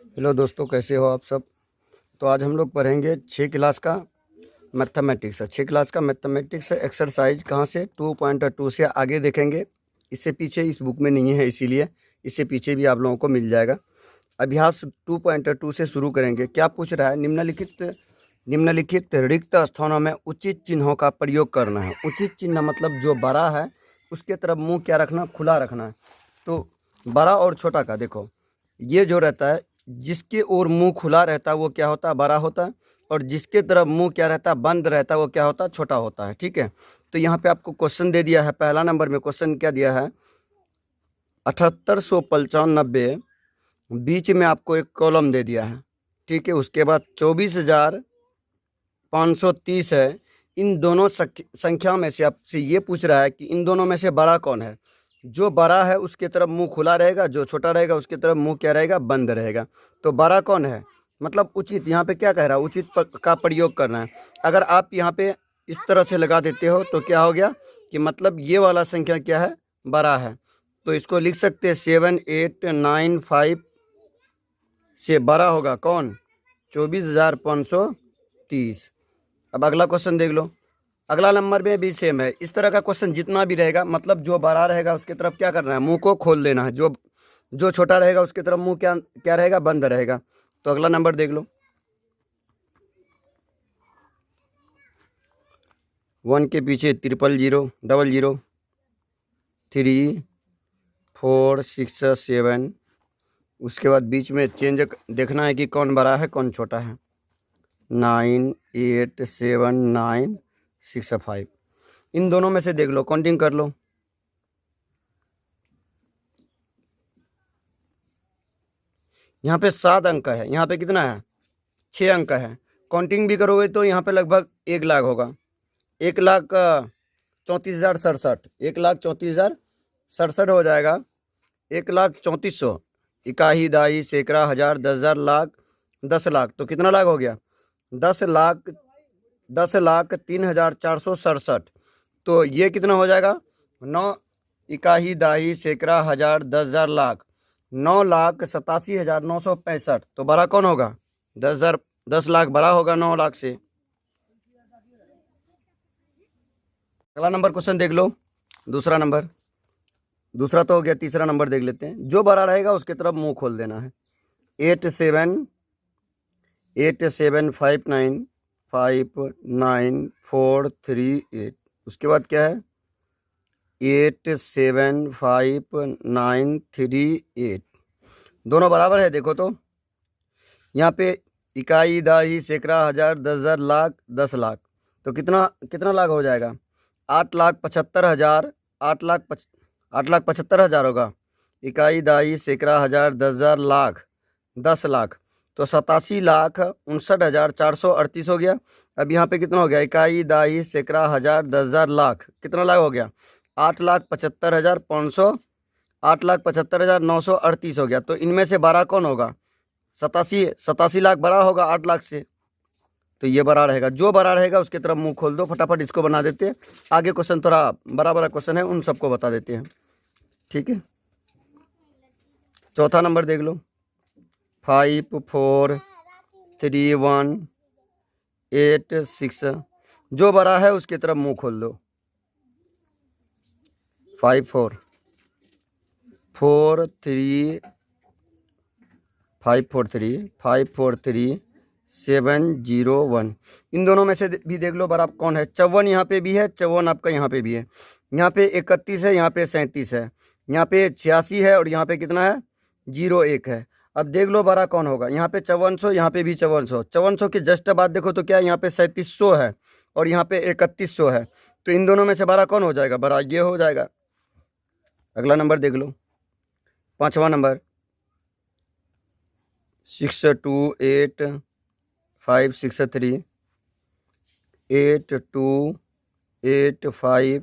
Hello दोस्तों, कैसे हो आप सब। तो आज हम लोग पढ़ेंगे 6 क्लास का मैथमेटिक्स। 6 क्लास का मैथमेटिक्स एक्सरसाइज कहाँ से 2.2 से आगे देखेंगे। इससे पीछे इस बुक में नहीं है, इसीलिए इससे पीछे भी आप लोगों को मिल जाएगा। अभ्यास 2.2 से शुरू करेंगे। क्या पूछ रहा है? निम्नलिखित रिक्त स्थानों में उचित चिन्हों का प्रयोग करना है। उचित चिन्ह मतलब जो बड़ा है उसके तरफ मुंह क्या रखना, खुला रखना है। तो बड़ा और छोटा का देखो, ये जो रहता है, जिसके ओर मुंह खुला रहता है वो क्या होता है, बड़ा होता है। और जिसके तरफ मुंह क्या रहता है, बंद रहता है, वो क्या होता है, छोटा होता है। ठीक है। तो यहाँ पे आपको क्वेश्चन दे दिया है। पहला नंबर में क्वेश्चन क्या दिया है, 7895, बीच में आपको एक कॉलम दे दिया है। ठीक है। उसके बाद 24,530 है। इन दोनों संख्या में से आपसे ये पूछ रहा है कि इन दोनों में से बड़ा कौन है। जो बड़ा है उसके तरफ मुंह खुला रहेगा, जो छोटा रहेगा उसके तरफ मुंह क्या रहेगा, बंद रहेगा। तो बड़ा कौन है, मतलब उचित। यहाँ पे क्या कह रहा है, उचित का प्रयोग करना है। अगर आप यहाँ पे इस तरह से लगा देते हो तो क्या हो गया कि मतलब ये वाला संख्या क्या है, बड़ा है। तो इसको लिख सकते हैं 7895 से बड़ा होगा कौन, 24,530। अब अगला क्वेश्चन देख लो। अगला नंबर में भी सेम है। इस तरह का क्वेश्चन जितना भी रहेगा, मतलब जो बड़ा रहेगा उसकी तरफ क्या करना है, मुंह को खोल देना है। जो छोटा रहेगा उसकी तरफ मुंह क्या क्या रहेगा, बंद रहेगा। तो अगला नंबर देख लो। 1 के पीछे 000, 3 4 6 7। उसके बाद बीच में चेंज देखना है कि कौन बड़ा है कौन छोटा है। 9 8 7 9 6 5। इन दोनों में से देख लो, काउंटिंग कर लो। यहाँ पे 7 अंक है, यहाँ पे कितना है, 6 अंक है। काउंटिंग भी करोगे तो यहाँ पे लगभग 1 लाख होगा। 1,34,067, 1,34,067 हो जाएगा। 1,34,000, इकाई दाई सैकड़ा हजार 10,000 लाख 10 लाख। तो कितना लाख हो गया, 10,03,467। तो ये कितना हो जाएगा, 9 इकाई दाई सैकड़ा हजार 10,000 लाख, 9,87,965। तो बड़ा कौन होगा, 10 लाख बड़ा होगा 9 लाख से। अगला नंबर क्वेश्चन देख लो। दूसरा तो हो गया, तीसरा नंबर देख लेते हैं। जो बड़ा रहेगा उसके तरफ मुंह खोल देना है। 87,89,59,438। उसके बाद क्या है, 87,59,38। दोनों बराबर है। देखो तो यहाँ पे इकाई दाई सैकड़ा हजार 10,000 लाख 10 लाख। तो कितना कितना लाख हो जाएगा, 8,75,000, 8,75,000 होगा। इकाई दाई सैकड़ा हजार 10,000 लाख 10 लाख। तो 87,59,438 हो गया। अब यहाँ पे कितना हो गया, इकाई दाई सैकड़ा हजार 10,000 लाख, कितना लाख हो गया, 8,75,500, 8,75,938 हो गया। तो इनमें से बड़ा कौन होगा, 87 लाख बड़ा होगा 8 लाख से। तो ये बड़ा रहेगा। जो बड़ा रहेगा उसके तरफ मुंह खोल दो। फटाफट इसको बना देते हैं। आगे क्वेश्चन थोड़ा बड़ा बड़ा क्वेश्चन है, उन सबको बता देते हैं। ठीक है। चौथा नंबर देख लो। 5 4 3 1 8 6। जो बड़ा है उसकी तरफ मुंह खोल दो। 5 4 4 3 5 4 3 5 4 3 7 0 1। इन दोनों में से भी देख लो बड़ा कौन है। 54 यहाँ पे भी है, 54 आपका यहाँ पे भी है। यहाँ पे 31 है, यहाँ पे 37 है, यहाँ पे 86 है, और यहाँ पे कितना है, 01 है। अब देख लो बड़ा कौन होगा। यहाँ पे 5400, यहाँ पे भी 5400। 5400 के जस्ट बाद देखो तो क्या, यहाँ पे 3700 है और यहाँ पे 3100 है। तो इन दोनों में से बड़ा कौन हो जाएगा, बड़ा ये हो जाएगा। अगला नंबर देख लो, 5वां नंबर। 6 2 8 5 6 3 8 2 8 5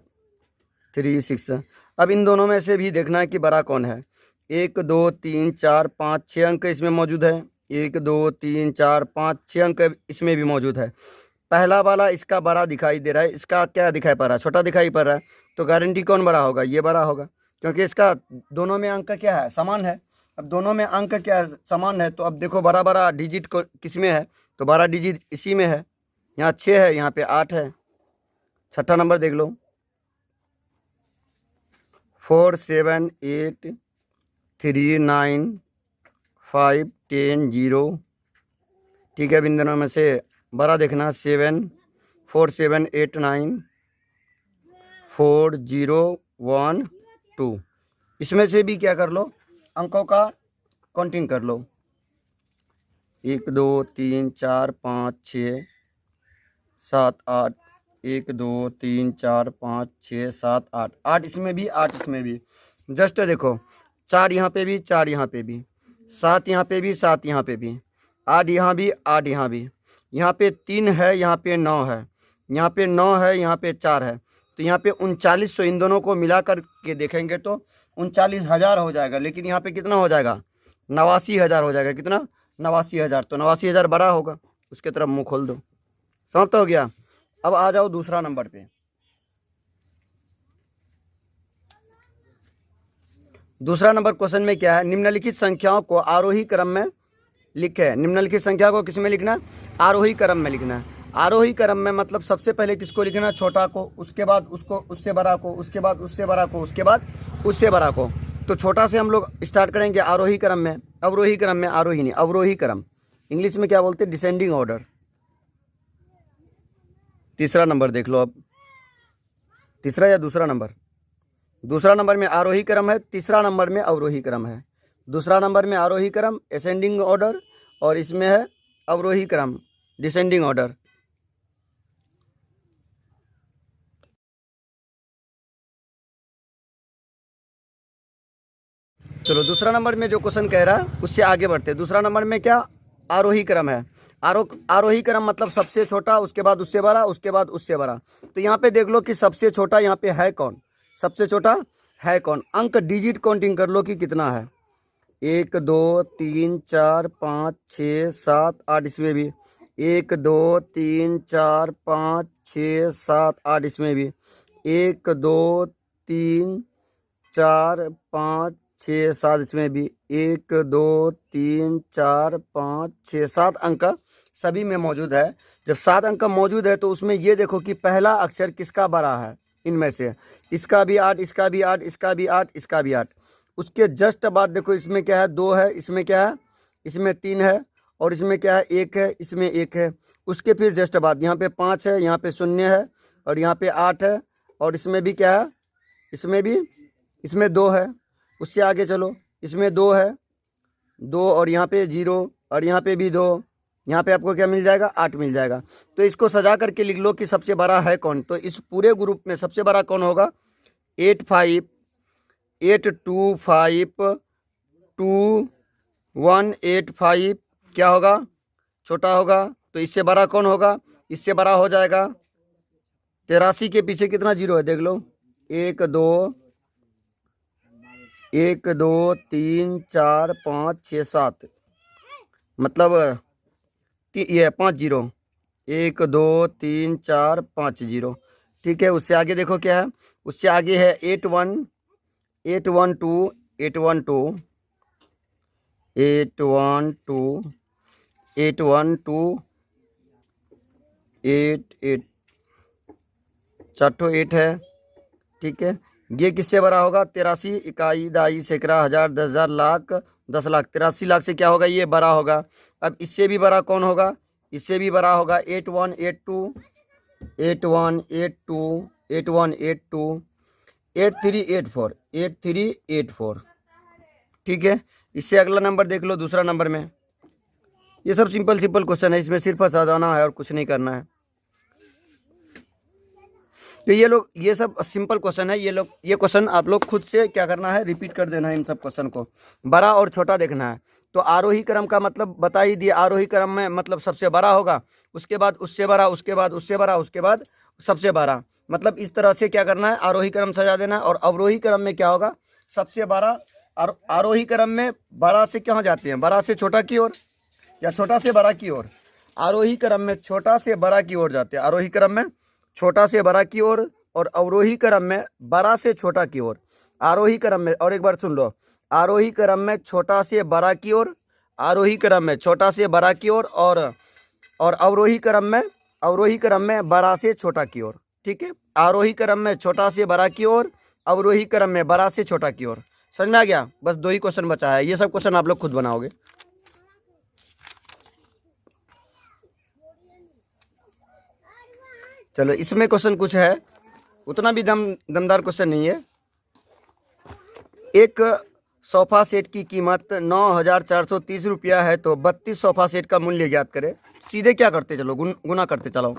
3 6। अब इन दोनों में से भी देखना है कि बड़ा कौन है। 1 2 3 4 5 6 अंक इसमें मौजूद है। 1 2 3 4 5 6 अंक इसमें भी मौजूद है। पहला वाला इसका बड़ा दिखाई दे रहा है, इसका क्या दिखाई पड़ रहा है, छोटा दिखाई पड़ रहा है। तो गारंटी कौन बड़ा होगा, ये बड़ा होगा, क्योंकि इसका दोनों में अंक क्या है, समान है। अब दोनों में अंक क्या समान है, तो अब देखो बड़ा बड़ा डिजिट किस में है, तो बड़ा डिजिट इसी में है। यहाँ 6 है, यहाँ पे 8 है। छठा नंबर देख लो, 4 7 8 3 9 5 10 0। ठीक है, इन दोनों में से बड़ा देखना, 7 4 7 8 9 4 0 1 2। इसमें से भी क्या कर लो, अंकों का काउंटिंग कर लो, 1 2 3 4 5 6 7 8, 1 2 3 4 5 6 7 8, 8 इसमें भी 8 इसमें भी। जस्ट देखो 4 यहाँ पे भी 4 यहाँ पे भी, 7 यहाँ पे भी 7 यहाँ पे भी, 8 यहाँ भी 8 यहाँ भी, यहाँ पे 3 है, यहाँ पे 9 है, यहाँ पे 9 है, यहाँ पे 4 है, तो यहाँ पे 3900 इन दोनों को मिला कर के देखेंगे तो 39,000 हो जाएगा। लेकिन यहाँ पे कितना हो जाएगा, 89,000 हो जाएगा। कितना, 89,000। तो 89,000 बड़ा होगा, उसके तरफ मुंह खोल दो। समाप्त हो गया। अब आ जाओ दूसरा नंबर पे। दूसरा नंबर क्वेश्चन में क्या है, निम्नलिखित संख्याओं को आरोही क्रम में लिखे। निम्नलिखित संख्या को किस में लिखना है, आरोही क्रम में लिखना है। आरोही क्रम में मतलब सबसे पहले किसको लिखना, छोटा को, उसके बाद उसको, उससे बड़ा को, उसके बाद उससे बड़ा को, उसके बाद उससे बड़ा को। तो छोटा से हम लोग स्टार्ट करेंगे आरोही क्रम में, अवरोही क्रम में, आरोही नहीं अवरोही क्रम, इंग्लिश में क्या बोलते हैं, डिसेंडिंग ऑर्डर। तीसरा नंबर देख लो अब, तीसरा या दूसरा नंबर, दूसरा नंबर में आरोही क्रम है, तीसरा नंबर में अवरोही क्रम है। दूसरा नंबर में आरोही क्रम असेंडिंग ऑर्डर, और इसमें है अवरोही क्रम डिसेंडिंग ऑर्डर। चलो दूसरा नंबर में जो क्वेश्चन कह रहा है उससे आगे बढ़ते हैं। दूसरा नंबर में क्या, आरोही क्रम है। आरोही क्रम मतलब सबसे छोटा, उसके बाद उससे बड़ा, उसके बाद उससे बड़ा। तो यहाँ पे देख लो कि सबसे छोटा यहाँ पे है कौन, सबसे छोटा है कौन। अंक डिजिट काउंटिंग कर लो कि कितना है, 1 2 3 4 5 6 7 8, इसमें भी 1 2 3 4 5 6 7 8, इसमें भी 1 2 3 4 5 6 7, इसमें भी 1 2 3 4 5 6 7 अंक सभी में मौजूद है। जब 7 अंक मौजूद है तो उसमें ये देखो कि पहला अक्षर किसका बड़ा है इनमें से, इसका भी 8, इसका भी 8, इसका भी 8, इसका भी 8। उसके जस्ट बाद देखो इसमें क्या है, 2 है, इसमें क्या है, इसमें 3 है, और इसमें क्या है, 1 है, इसमें 1 है। उसके फिर जस्ट बाद यहाँ पे 5 है, यहाँ पे 0 है, और यहाँ पे 8 है, और इसमें भी क्या है, इसमें भी, इसमें 2 है। उससे आगे चलो, इसमें 2 है, 2, और यहाँ पे 0, और यहाँ पे भी 2, यहाँ पे आपको क्या मिल जाएगा, 8 मिल जाएगा। तो इसको सजा करके लिख लो कि सबसे बड़ा है कौन। तो इस पूरे ग्रुप में सबसे बड़ा कौन होगा, 8 5 8 2 5 2 1 8 5 क्या होगा, छोटा होगा। तो इससे बड़ा कौन होगा, इससे बड़ा हो जाएगा 83 के पीछे कितना जीरो है देख लो, 1 2 3 4 5 6 7, मतलब ये 5 0, 1 2 3 4 5 0। ठीक है, उससे आगे देखो क्या है, उससे आगे है 8 1 8 1 2 8 1 2 8 1 2 8 1 2 8 8, 4 8 है। ठीक है, ये किससे बड़ा होगा, 83 इकाई दाई सैकड़ा हज़ार 10,000 लाख 10 लाख, 83 लाख से क्या होगा, ये बड़ा होगा। अब इससे भी बड़ा कौन होगा, इससे भी बड़ा होगा 8 1 8 2 8 1 8 2 8 1 8 2 8 3 8 4 8 3 8 4। ठीक है, इससे अगला नंबर देख लो, दूसरा नंबर में। ये सब सिंपल क्वेश्चन है, इसमें सिर्फ सजाना है और कुछ नहीं करना है। तो ये लोग, ये सब सिंपल क्वेश्चन है, ये क्वेश्चन आप लोग खुद से क्या करना है, रिपीट कर देना है। इन सब क्वेश्चन को बड़ा और छोटा देखना है। तो आरोही क्रम का मतलब बता ही दिया, आरोही क्रम में मतलब सबसे बड़ा होगा, उसके बाद उससे बड़ा, उसके बाद उससे बड़ा, उसके बाद सबसे बड़ा। मतलब इस तरह से क्या करना है, आरोही क्रम सजा देना है। और अवरोही क्रम में क्या होगा, सबसे बड़ा। और आरोही क्रम में बड़ा से कहाँ जाते हैं, बड़ा से छोटा की ओर या छोटा से बड़ा की ओर। आरोही क्रम में छोटा से बड़ा की ओर जाते हैं, आरोही क्रम में छोटा से बड़ा की ओर, और अवरोही क्रम में बड़ा से छोटा की ओर। आरोही क्रम में, और एक बार सुन लो, आरोही क्रम में छोटा से बड़ा की ओर, आरोही क्रम में छोटा से बड़ा की ओर, और अवरोही क्रम में बड़ा से छोटा की ओर। ठीक है, आरोही क्रम में छोटा से बड़ा की ओर, अवरोही क्रम में बड़ा से छोटा की ओर। समझ में आ गया? बस 2 ही क्वेश्चन बचा है, ये सब क्वेश्चन आप लोग खुद बनाओगे। चलो इसमें क्वेश्चन कुछ है, उतना भी दमदार क्वेश्चन नहीं है। एक सोफा सेट की कीमत 9,430 रुपया है, तो 32 सोफा सेट का मूल्य ज्ञात करें। सीधे क्या करते चलो, गुना करते चलो।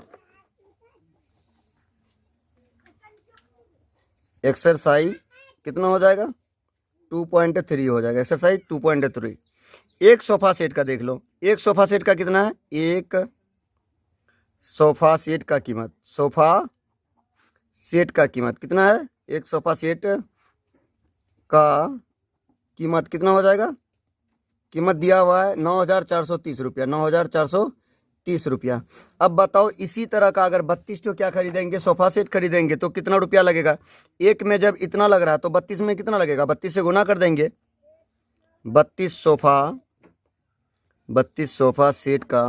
एक्सरसाइज कितना हो जाएगा? 2.3 हो जाएगा। एक्सरसाइज 2.3। एक सोफा सेट का देख लो, एक सोफा सेट का कितना है? एक सोफा सेट का कीमत, सोफा सेट का कीमत कितना है? एक सोफा सेट का कीमत कितना हो जाएगा? कीमत दिया हुआ है 9,430 रुपया, 9,430 रुपया। अब बताओ इसी तरह का अगर 32 तो क्या खरीदेंगे, सोफा सेट खरीदेंगे तो कितना रुपया लगेगा? एक में जब इतना लग रहा है तो 32 में कितना लगेगा? 32 से गुना कर देंगे। 32 सोफा सेट का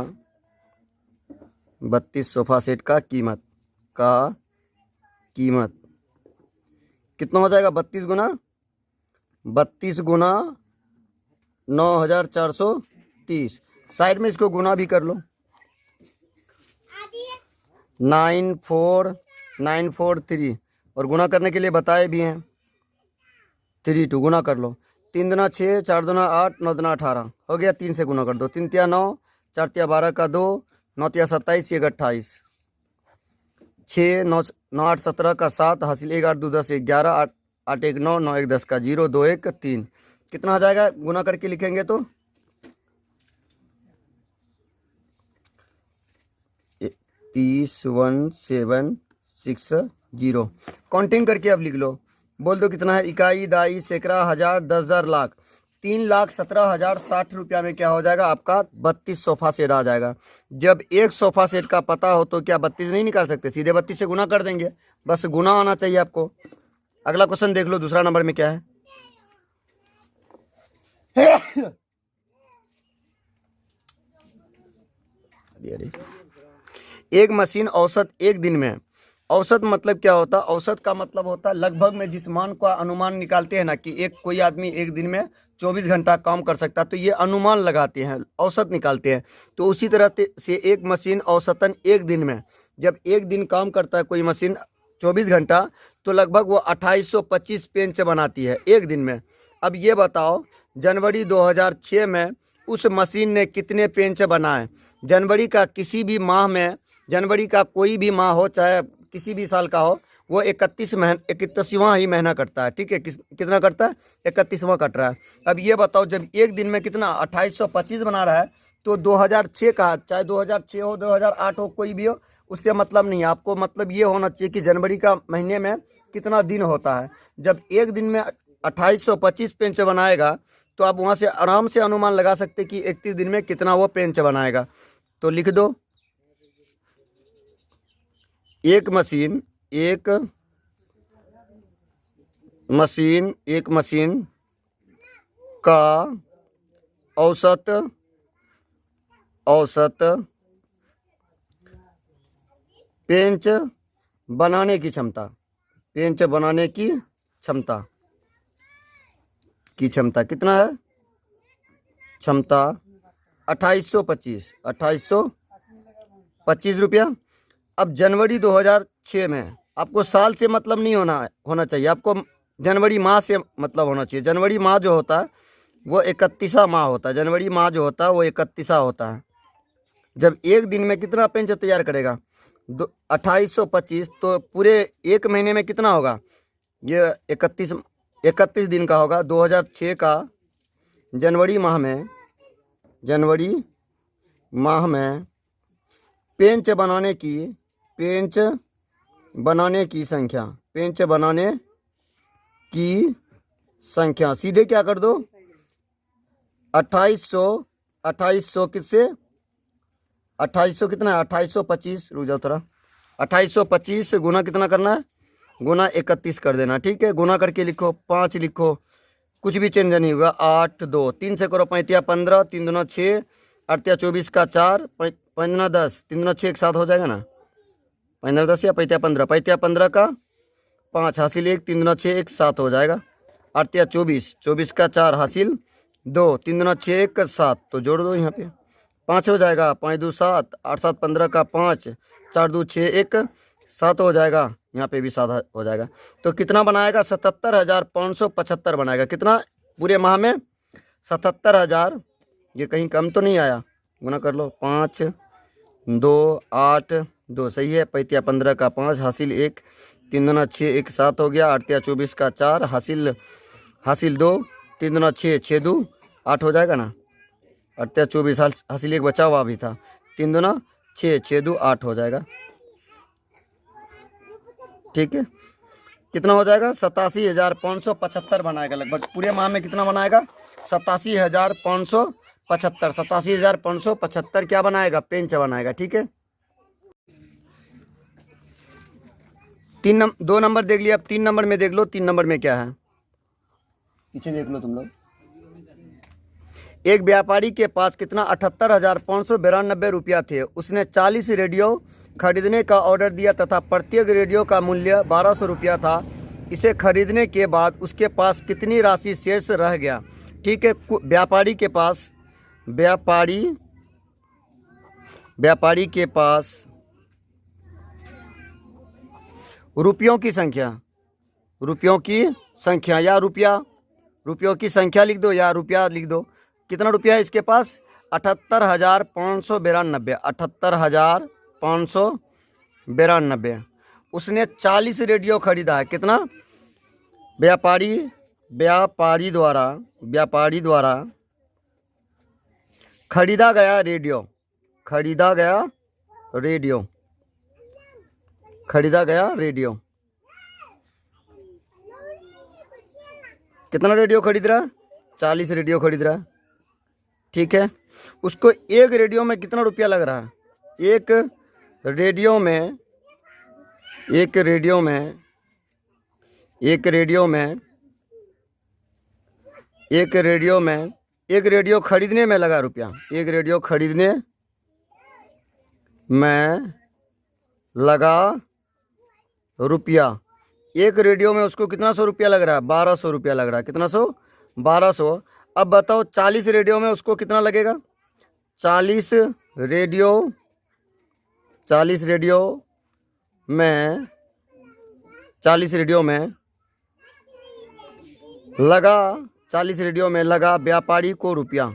32 सोफा सेट का कीमत कितना हो जाएगा? 32 गुना 9,430। साइड में इसको गुना भी कर लो। 9,493 और गुना करने के लिए बताए भी हैं 3 गुना कर लो। 3 दूना 6, 4 दूना 8, 9 दूना 18 हो गया। 3 से गुना कर दो। 3 तिया 9, 4 तिया 12 का 2, 9 तिया 27, 1 28, 6 9 9 8 17 का 7, हासिल 1 8 2 10 11, 8 1 9, 9 1 10 का 0, 2 1 3। कितना आ जाएगा? गुना करके लिखेंगे तो 31,760। काउंटिंग करके अब लिख लो, बोल दो कितना है? इकाई, दाई, सैकड़ा, हजार, 10,000, लाख। 3,17,060 रुपया में क्या हो जाएगा? आपका 32 सोफा सेट आ जाएगा। जब एक सोफा सेट का पता हो तो क्या 32 नहीं निकाल सकते? सीधे 32 से गुना कर देंगे, बस गुना आना चाहिए आपको। अगला क्वेश्चन देख लो, दूसरा नंबर में क्या है? एक मशीन औसत एक दिन में, औसत मतलब क्या होता है? औसत का मतलब होता है लगभग में जिस मान का अनुमान निकालते हैं ना कि एक कोई आदमी एक दिन में 24 घंटा काम कर सकता है, तो ये अनुमान लगाते हैं, औसत निकालते हैं। तो उसी तरह से एक मशीन औसतन एक दिन में, जब एक दिन काम करता है कोई मशीन 24 घंटा, तो लगभग वो 2825 पेंच बनाती है एक दिन में। अब ये बताओ जनवरी 2006 में उस मशीन ने कितने पेंच बनाए? जनवरी का किसी भी माह में, जनवरी का कोई भी माह हो चाहे किसी भी साल का हो, वो 31वां ही महीना कटता है। ठीक है, कितना कटता है? 31वां कट रहा है। अब ये बताओ जब एक दिन में कितना 2825 बना रहा है, तो 2006 का, चाहे 2006 हो 2008 हो, कोई भी हो, उससे मतलब नहीं है। आपको मतलब ये होना चाहिए कि जनवरी का महीने में कितना दिन होता है। जब एक दिन में 2825 पेंच बनाएगा तो आप वहाँ से आराम से अनुमान लगा सकते कि 31 दिन में कितना वो पेंच बनाएगा। तो लिख दो, एक मशीन का औसत पेंच बनाने की क्षमता, कितना है? क्षमता 2825 रुपया। अब जनवरी 2006 में आपको साल से मतलब नहीं होना चाहिए, आपको जनवरी माह से मतलब होना चाहिए। जनवरी माह जो होता है वो 31वां माह होता है। जनवरी माह जो होता है वो 31वां होता है। जब एक दिन में कितना पेंच तैयार करेगा? 2825, तो पूरे एक महीने में कितना होगा? ये 31 दिन का होगा। 2006 का जनवरी माह में पेंच बनाने की संख्या सीधे क्या कर दो? 2800 किससे? 2800 कितना है? 2825, रुक जाओ थोड़ा। 2825 से गुना कितना करना है? गुना 31 कर देना। ठीक है, गुना करके लिखो, 5 लिखो, कुछ भी चेंज नहीं होगा। 8 2 3 से करो, 5 15, 3 दूना 6, 8 24 का 4, 5 दूना 10, 3 दूना 6 एक साथ हो जाएगा ना, 5 10 या 5 15, 5 15 का 5 हासिल 1, 3 दूना 6 एक साथ हो जाएगा। 8 24, 24 का 4 हासिल 2, 3 दूना 6 1 7, तो जोड़ दो यहाँ पे 5 हो जाएगा। 5 2 7, 8 7 15 का 5, 4 2 6 1 7 हो जाएगा। यहाँ पे भी 7 हो जाएगा। तो कितना बनाएगा? 77,575 बनाएगा। कितना पूरे माह में? 77,000। ये कहीं कम तो नहीं आया? गुना कर लो, 5 2 8 2 सही है। 5 15 का 5 हासिल 1, 3 दूना 6 1 7 हो गया। 8 24 का 4 हासिल 2, 3 दूना 6 6 2 8 हो जाएगा ना। 8 24 हासिल 1 बचा हुआ भी था, 3 दूना 6 6 2 8 हो जाएगा। ठीक है, कितना हो जाएगा? 87,575 बनाएगा लगभग। पूरे माह में कितना बनाएगा? 87,575। 87,575 क्या बनाएगा? पेंच बनाएगा। ठीक है, 2 नंबर देख लिया, अब 3 नंबर में देख लो। 3 नंबर में क्या है, पीछे देख लो तुम लोग। एक व्यापारी के पास कितना? 78,592 रुपया थे। उसने 40 रेडियो खरीदने का ऑर्डर दिया तथा प्रत्येक रेडियो का मूल्य 1200 रुपया था। इसे खरीदने के बाद उसके पास कितनी राशि शेष रह गया? ठीक है, व्यापारी के पास रुपयों की संख्या या रुपयों की संख्या लिख दो या रुपया लिख दो। कितना रुपया है इसके पास? 78,592। 78,592। उसने 40 रेडियो खरीदा है। कितना? व्यापारी द्वारा खरीदा गया रेडियो कितना रेडियो खरीद रहा है? 40 रेडियो खरीद रहा है। ठीक है, उसको एक रेडियो में कितना रुपया लग रहा है? एक रेडियो खरीदने में लगा रुपया। एक रेडियो खरीदने में लगा रुपया। एक रेडियो में उसको कितना 100 रुपया लग रहा है? 1200 रुपया लग रहा है। कितना 100? 1200। अब बताओ 40 रेडियो में उसको कितना लगेगा? 40 रेडियो में लगा व्यापारी को रुपया।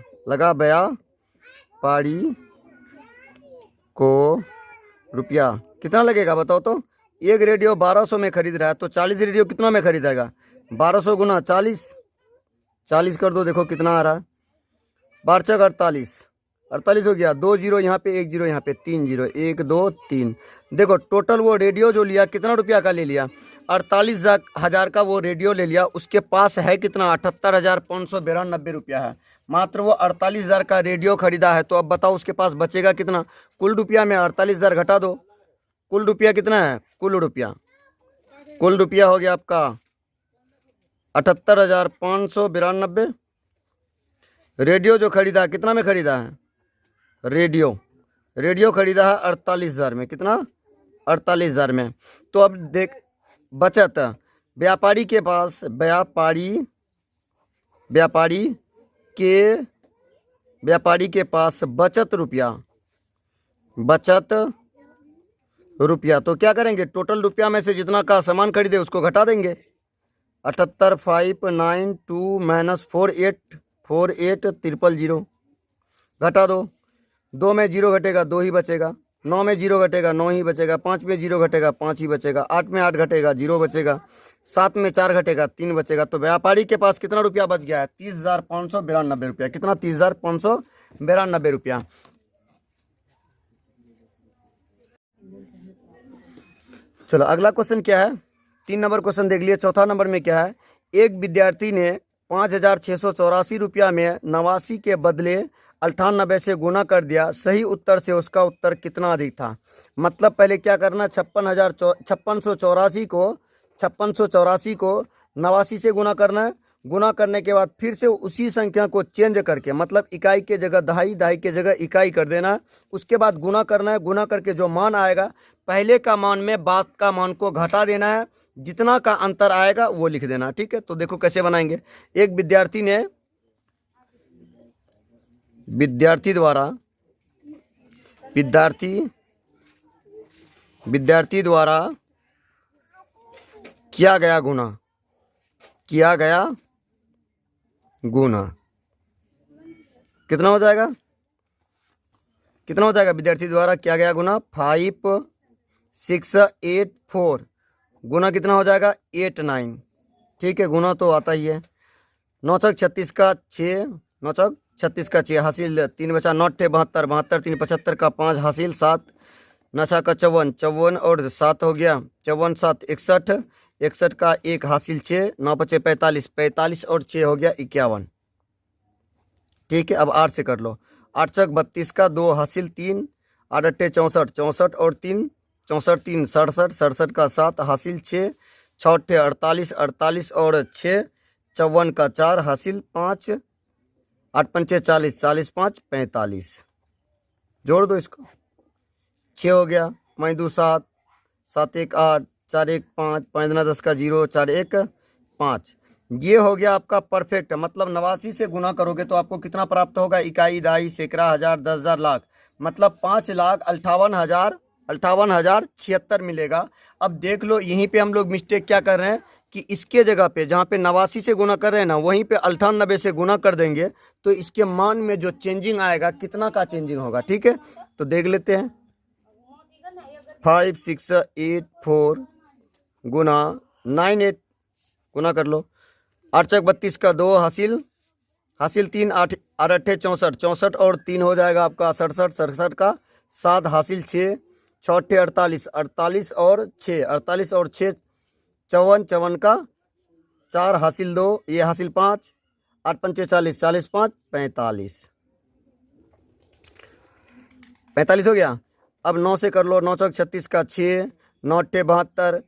कितना लगेगा बताओ तो? एक रेडियो 1200 में खरीद रहा है, तो 40 रेडियो कितना में खरीदेगा? 1200 गुना 40 कर दो, देखो कितना आ रहा है। 12 48 हो गया। 2 0 यहाँ पे, 1 0 यहाँ पे, 3 0, 1 2 3। देखो टोटल वो रेडियो जो लिया कितना रुपया का ले लिया? 48,000 का वो रेडियो ले लिया। उसके पास है कितना? 78,592 रुपया है। मात्र वो 48,000 का रेडियो खरीदा है। तो अब बताओ उसके पास बचेगा कितना? कुल रुपया में 48,000 घटा दो। कुल रुपया कितना है? कुल रुपया हो गया आपका 78,592। रेडियो जो खरीदा कितना में खरीदा है? रेडियो खरीदा है 48,000 में। कितना? 48,000 में। तो अब देख बचत, व्यापारी के पास बचत रुपया। तो क्या करेंगे? टोटल रुपया में से जितना का सामान खरीदे उसको घटा देंगे। 78,592 माइनस 48,000 घटा दो। 2 में 0 घटेगा 2 ही बचेगा। 9 में 0 घटेगा 9 ही बचेगा। 5 में 0 घटेगा 5 ही बचेगा। 8 में 8 घटेगा 0 बचेगा। 7 में 4 घटेगा 3 बचेगा। तो व्यापारी के पास कितना रुपया बच गया है? 30,592 रुपया। कितना? 30,592 रुपया। चलो अगला क्वेश्चन क्या है? 3 नंबर क्वेश्चन देख लिए। चौथा नंबर में क्या है? एक विद्यार्थी ने 5,684 रुपया में 89 के बदले 98 से गुना कर दिया। सही उत्तर से उसका उत्तर कितना अधिक था? मतलब पहले क्या करना? 5684 को 89 से गुना करना है। गुना करने के बाद फिर से उसी संख्या को चेंज करके, मतलब इकाई के जगह दहाई, दहाई के जगह इकाई कर देना है। उसके बाद गुना करना है। गुना करके जो मान आएगा, पहले का मान में बाद का मान को घटा देना है, जितना का अंतर आएगा वो लिख देना। ठीक है, तो देखो कैसे बनाएंगे। एक विद्यार्थी द्वारा किया गया गुना कितना हो जाएगा? विद्यार्थी द्वारा किया गया गुना 5684 गुना कितना हो जाएगा? 89। ठीक है, गुना तो आता ही है। 9 छक 36 का 6, 9 छक 36 का 6 हासिल 3 बचा 9 थे 72, 72 3 75 का 5 हासिल 7, 9 छक का 54, 54 और 7 हो गया 54 7 61, 61 का 1 हासिल 6, 9 बचे 45, 45 और 6 हो गया 51। ठीक है, अब 8 से कर लो। 8 छक 32 का 2 हासिल 3, 8 अट्ठे 64, 64 और 3 64 3 67, 67 का 7 हासिल 6, 6 अट्ठे 48, 48 और 6 54 का 4 हासिल 5, 8 पंचे 40, 40 5 45। जोड़ दो इसको, 6 हो गया, 5 2 7, 7 1 8, 4 1 5, 5 9 10 का 0, 4 1 5। ये हो गया आपका परफेक्ट। मतलब 89 से गुना करोगे तो आपको कितना प्राप्त होगा? इकाई, दहाई, सैकड़ा, हजार, 10,000, लाख। मतलब 5,58,76 मिलेगा। अब देख लो, यहीं पे हम लोग मिस्टेक क्या कर रहे हैं कि इसके जगह पे जहाँ पे 89 से गुना कर रहे हैं ना, वहीं पे 98 से गुना कर देंगे तो इसके मान में जो चेंजिंग आएगा, कितना का चेंजिंग होगा। ठीक है, तो देख लेते हैं। 5684 गुना 98 गुना कर लो। 8 छक 32 का 2 हासिल 3, 8 अट्ठे 64, 64 और 3 हो जाएगा आपका 67, 67 का 7 हासिल 6, 6 अट्ठे 48, 48 और 6, 48 और 6 54, 54 का 4 हासिल 2, ये हासिल 5, 8 पंचे 40, 40 5 45, 45 हो गया। अब 9 से कर लो। 9 छक 36 का 6, 9 अट्ठे 72,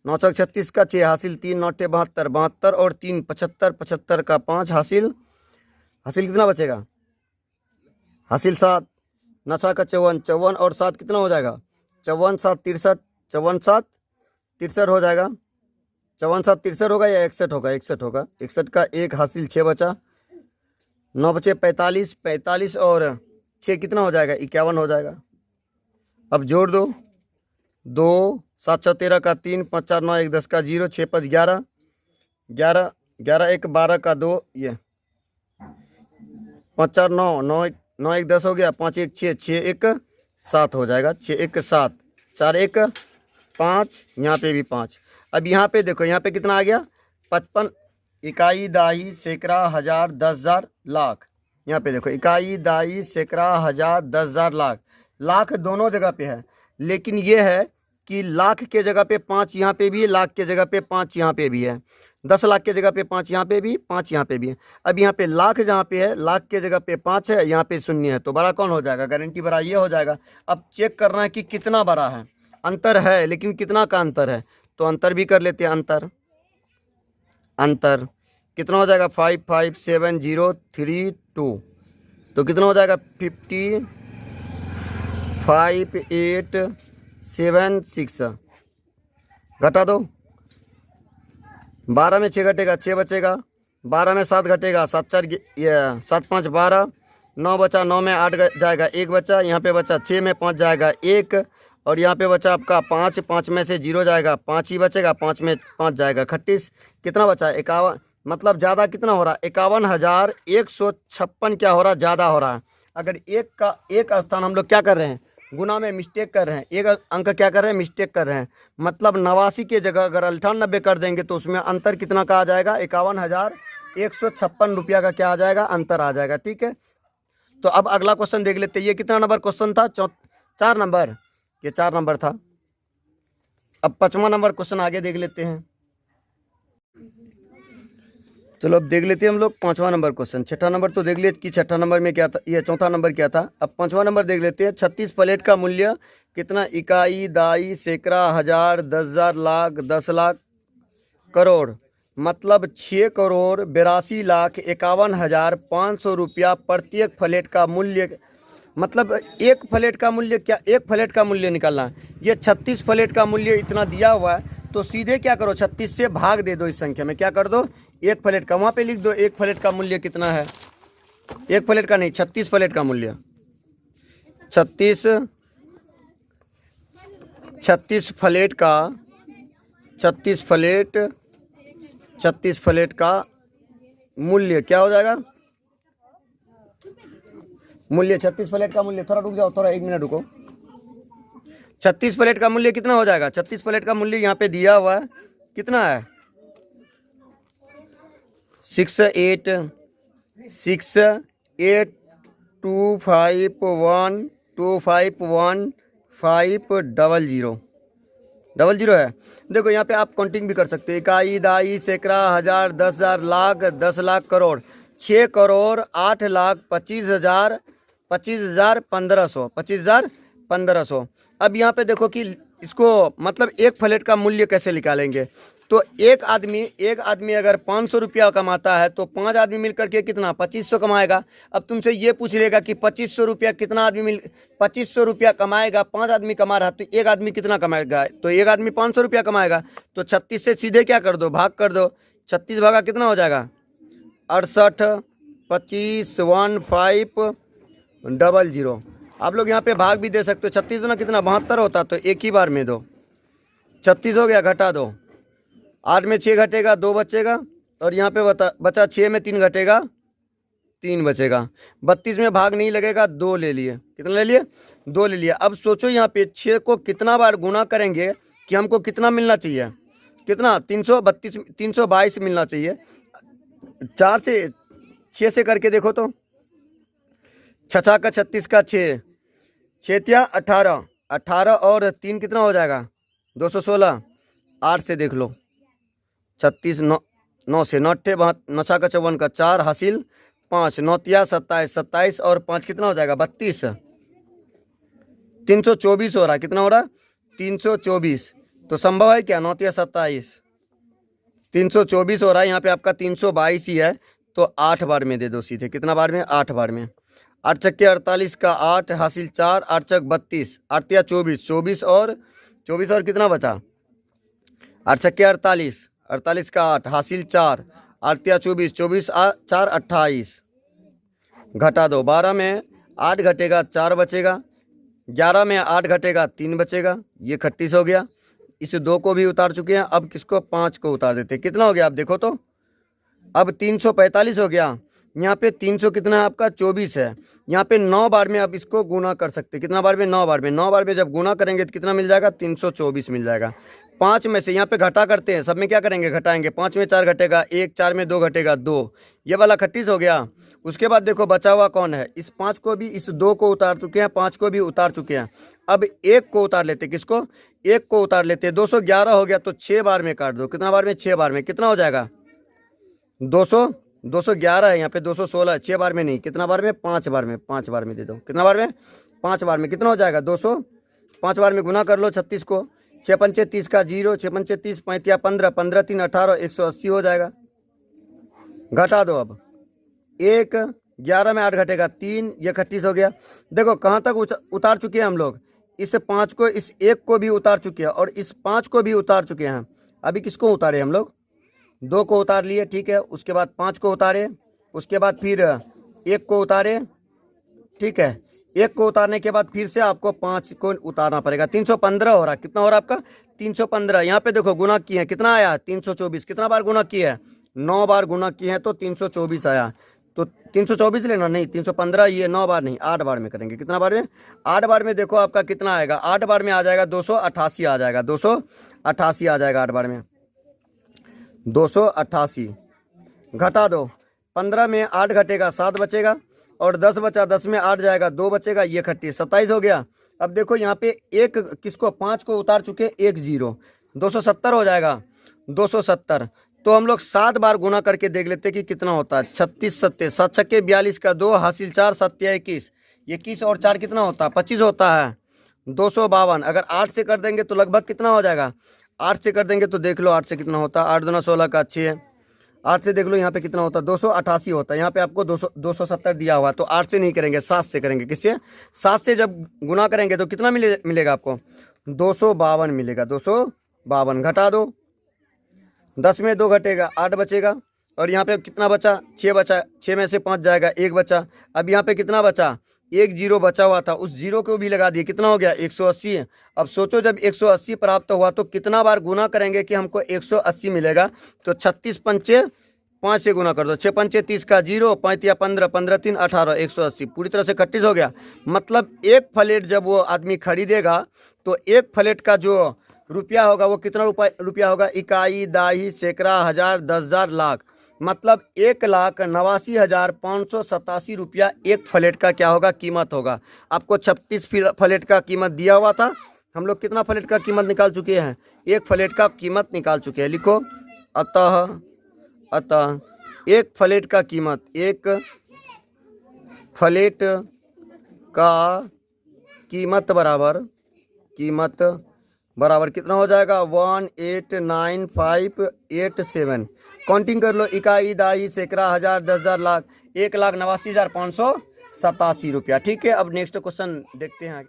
9 छक 36 का 6 हासिल 3, 9 अट्ठे 72, 72 और 3 75, 75 का 5 हासिल कितना बचेगा? हासिल 7, 9 छक का 54, 54 और 7 कितना हो जाएगा? 54 7 63, 54 7 63 हो जाएगा। 54 7 63 होगा या 61 होगा? 61 होगा। 61 का 1 हासिल 6 बचा, 9 बचे 45, 45 और 6 कितना हो जाएगा? 51 हो जाएगा। अब जोड़ दो। 2 7 6 13 का 3, 5 4 9 1 10 का 0, 6 5 11, 11 11 1 12 का 2, ये 5 4 9 9 9 1 10 हो गया, 5 1 6, 6 1 7 हो जाएगा। 6 1 7, 4 1 5, यहाँ पे भी 5। अब यहाँ पे देखो, यहाँ पे कितना आ गया? 55 इकाई, दहाई, सैकड़ा, हजार, 10,000, लाख। यहाँ पे देखो, इकाई, दहाई, सैकड़ा, हजार, 10,000, लाख। लाख दोनों जगह पे है, लेकिन ये है कि लाख के जगह पे 5 यहाँ पे भी है, लाख के जगह पे 5 यहाँ पे भी है, 10 लाख के जगह पे 5 यहाँ पे भी, 5 यहाँ पे भी है। अब यहाँ पे लाख जहाँ पे है, लाख के जगह पे 5 है, यहाँ पे 0 है, तो बड़ा कौन हो जाएगा? गारंटी बड़ा ये हो जाएगा। अब चेक करना है कि कितना बड़ा है। अंतर है, लेकिन कितना का अंतर है, तो अंतर भी कर लेते हैं। अंतर कितना हो जाएगा? 557,032, तो कितना हो जाएगा? 55,876। घटा दो। 12 में 6 घटेगा, 6 बचेगा। 12 में 7 घटेगा, 7 4 7 5 12, 9 बचा, 9 में 8 जाएगा, 1 बचा, यहाँ पे बचा 6 में 5 जाएगा 1, और यहाँ पे बचा आपका 5, 5 में से 0 जाएगा, 5 ही बचेगा, 5 में 5 जाएगा 38, कितना बचा? 51। मतलब ज़्यादा कितना हो रहा है? 51,156 क्या हो रहा है? ज़्यादा हो रहा है। अगर एक का एक स्थान हम लोग क्या कर रहे हैं? गुना में मिस्टेक कर रहे हैं, एक अंक क्या कर रहे हैं? मिस्टेक कर रहे हैं। मतलब 89 की जगह अगर 98 कर देंगे तो उसमें अंतर कितना का आ जाएगा? 51,156 रुपया का क्या आ जाएगा? अंतर आ जाएगा। ठीक है, तो अब अगला क्वेश्चन देख लेते हैं। ये कितना नंबर क्वेश्चन था? 4 नंबर, ये 4 नंबर था। अब 5वां नंबर क्वेश्चन आगे देख लेते हैं। चलो अब देख लेते हैं हम लोग 5वां नंबर क्वेश्चन। 6ठा नंबर तो देख लिए कि 6ठा नंबर में क्या था, ये 4था नंबर क्या था। अब 5वां नंबर देख लेते हैं। 36 प्लेट का मूल्य कितना? इकाई, दाई, सैकड़ा, हजार, 10,000, लाख, 10 लाख, करोड़। मतलब 6,82,51,500 रुपया प्रत्येक फ्लैट का मूल्य। मतलब एक फ्लैट का मूल्य क्या, एक फ्लैट का मूल्य निकालना है। ये 36 फ्लैट का मूल्य इतना दिया हुआ है, तो सीधे क्या करो 36 से भाग दे दो इस संख्या में, क्या कर दो एक फ्लैट का, वहाँ पे लिख दो एक फ्लैट का मूल्य कितना है, एक फ्लैट का नहीं 36 फ्लैट का मूल्य, 36 फ्लैट का 36 फ्लैट का मूल्य क्या हो जाएगा, मूल्य 36 फ्लैट का मूल्य, थोड़ा रुक जाओ, थोड़ा 1 मिनट रुको। 36 फ्लैट का मूल्य कितना हो जाएगा, 36 फ्लैट का मूल्य यहाँ पे दिया हुआ है कितना है 682682512500 है। देखो यहाँ पे आप काउंटिंग भी कर सकते हो, इकाई, दाई, सैकड़ा, हजार, 10,000, लाख, 10 लाख, करोड़, 6 करोड़ 8 लाख 25,000, 25,000 1500, 25,000 1500। अब यहाँ पे देखो कि इसको मतलब एक फ्लैट का मूल्य कैसे निकालेंगे, तो एक आदमी अगर 500 रुपया कमाता है तो 5 आदमी मिलकर के कितना 2500 कमाएगा। अब तुमसे ये पूछ लेगा कि 2500 रुपया कितना आदमी 2500 रुपया कमाएगा, 5 आदमी कमा रहा तो एक आदमी कितना कमाएगा, तो एक आदमी 500 रुपया कमाएगा। तो 36 से सीधे क्या कर दो भाग कर दो, 36 भागा कितना हो जाएगा 68 25 1500। आप लोग यहाँ पे भाग भी दे सकते हो, 36 ना कितना 72 होता, तो एक ही बार में दो, 36 हो गया, घटा दो, 8 में 6 घटेगा 2 बचेगा, और यहाँ पे बचा 6 में 3 घटेगा 3 बचेगा, 32 में भाग नहीं लगेगा, 2 ले लिए, कितना ले लिए 2 ले लिए। अब सोचो यहाँ पे 6 को कितना बार गुना करेंगे कि हमको कितना मिलना चाहिए, कितना 322 मिलना चाहिए। 4 से 6 से करके देखो तो, 6 का 36 का 6, 6 18, 18 और 3 कितना हो जाएगा 216। 8 से देख लो 36, 9 से 9 का 54 का 4 हासिल 5, 9 27, 27 और 5 कितना हो जाएगा 32, 324 हो रहा है, कितना हो रहा है 324। तो संभव है क्या 9 27, 324 हो रहा है, यहाँ पे आपका 322 ही है, तो 8 बार में दे दो सीधे, कितना बार में 8 बार में। 8 चक्के 48 का 8 हासिल 4, 8 चक 32, 8 24, 24 और कितना बचा 8 चक्के 48, 48 का 8 हासिल 4, 8 24, 24 4 28, घटा दो, 12 में 8 घटेगा 4 बचेगा, 11 में 8 घटेगा 3 बचेगा, ये 38 हो गया। इस 2 को भी उतार चुके हैं, अब किसको 5 को उतार देते, कितना हो गया आप देखो तो, अब 345 हो गया। यहाँ पे 300 कितना है आपका 24 है, यहाँ पे 9 बार में आप इसको गुना कर सकते हैं, कितना बार में 9 बार में, 9 बार में जब गुना करेंगे तो कितना मिल जाएगा 324 मिल जाएगा। 5 में से यहाँ पे घटा करते हैं, सब में क्या करेंगे घटाएंगे, 5 में 4 घटेगा 1, 4 में 2 घटेगा 2, ये वाला 38 हो गया। उसके बाद देखो बचा हुआ कौन है, इस 5 को भी, इस 2 को उतार चुके हैं, 5 को भी उतार चुके हैं। अब 1 को उतार लेते, किसको 1 को उतार लेते, 211 हो गया, तो 6 बार में काट दो, कितना बार में 6 बार में, कितना हो जाएगा 211 है, यहाँ पे 216 है, 6 बार में नहीं, कितना बार में 5 बार में, 5 बार में दे दो, कितना बार में 5 बार में, कितना हो जाएगा 200, 5 बार में गुना कर लो 36 को, 6 पंचे 30 का 0, 6 पंचे 30, 35 15, 15 3 18, 180 हो जाएगा। घटा दो, अब 1, 11 में 8 घटेगा 3, ये 38 हो गया। देखो कहाँ तक उतार चुके हैं हम लोग, इस 5 को, इस 1 को भी उतार चुके हैं, और इस 5 को भी उतार चुके हैं। अभी किसको उतारे हम लोग, 2 को उतार लिए, ठीक है, उसके बाद 5 को उतारे, उसके बाद फिर 1 को उतारे, ठीक है, 1 को उतारने के बाद फिर से आपको 5 को उतारना पड़ेगा, 315 हो रहा है, कितना हो रहा है आपका 315। यहाँ पे देखो गुना किए हैं, कितना आया 324, कितना बार गुना किया है 9 बार गुना किए हैं, तो 324 आया, तो 324 लेना नहीं 315, ये 9 बार नहीं 8 बार में करेंगे, कितना बार में 8 बार में। देखो आपका कितना आएगा, 8 बार में आ जाएगा 288 आ जाएगा, 288 आ जाएगा 8 बार में, 288। घटा दो, 15 में 8 घटेगा 7 बचेगा, और 10 बचा, 10 में 8 जाएगा 2 बचेगा, ये 27 हो गया। अब देखो यहाँ पे एक किसको 5 को उतार चुके, 1 0, 270 हो जाएगा 270। तो हम लोग 7 बार गुना करके देख लेते कि कितना होता है, 36 7 7 छक्के 42 का 2 हासिल 4, 7 21, 21 और 4 कितना होता है 25 होता है, 252। अगर 8 से कर देंगे तो लगभग कितना हो जाएगा, 8 से कर देंगे तो देख लो 8 से कितना होता है, 8 दूना 16 का 6, 8 से देख लो यहाँ पे कितना होता है, 288 होता है। यहाँ पे आपको 270 दिया हुआ, तो 8 से नहीं करेंगे, 7 से करेंगे। किससे? 7 से जब गुना करेंगे तो कितना मिलेगा आपको? 252 मिलेगा। 252 घटा दो, 10 में 2 घटेगा, 8 बचेगा। और यहाँ पे कितना बचा? 6 बचा। 6 में से 5 जाएगा, 1 बचा। अब यहाँ पे कितना बचा? 1 जीरो बचा हुआ था, उस जीरो को भी लगा दिए। कितना हो गया? 180। अब सोचो जब 180 प्राप्त हुआ तो कितना बार गुना करेंगे कि हमको 180 मिलेगा? तो 36 पंचे 5 से गुना कर दो, 6 पंचे 30 का 0, 5 या 15, 15 3 18, 180 पूरी तरह से 31 हो गया। मतलब एक फ्लैट जब वो आदमी खरीदेगा तो एक फ्लैट का जो रुपया होगा वो कितना रुपया होगा? इकाई, दाही, सैकड़ा, हजार, 10,000, लाख। मतलब 1,89,587 रुपया एक फ्लैट का क्या होगा? कीमत होगा। आपको 36 फ्लैट का कीमत दिया हुआ था। हम लोग कितना फ्लैट का कीमत निकाल चुके हैं? एक फ्लैट का कीमत निकाल चुके हैं। लिखो, अतः एक फ्लैट का कीमत, एक फ्लैट का कीमत बराबर कितना हो जाएगा? 1,89,587। काउंटिंग कर लो, इकाई, दाही, सैकड़ा, हजार, 10,000, लाख। 1,89,587 रुपया। ठीक है, अब नेक्स्ट क्वेश्चन देखते हैं।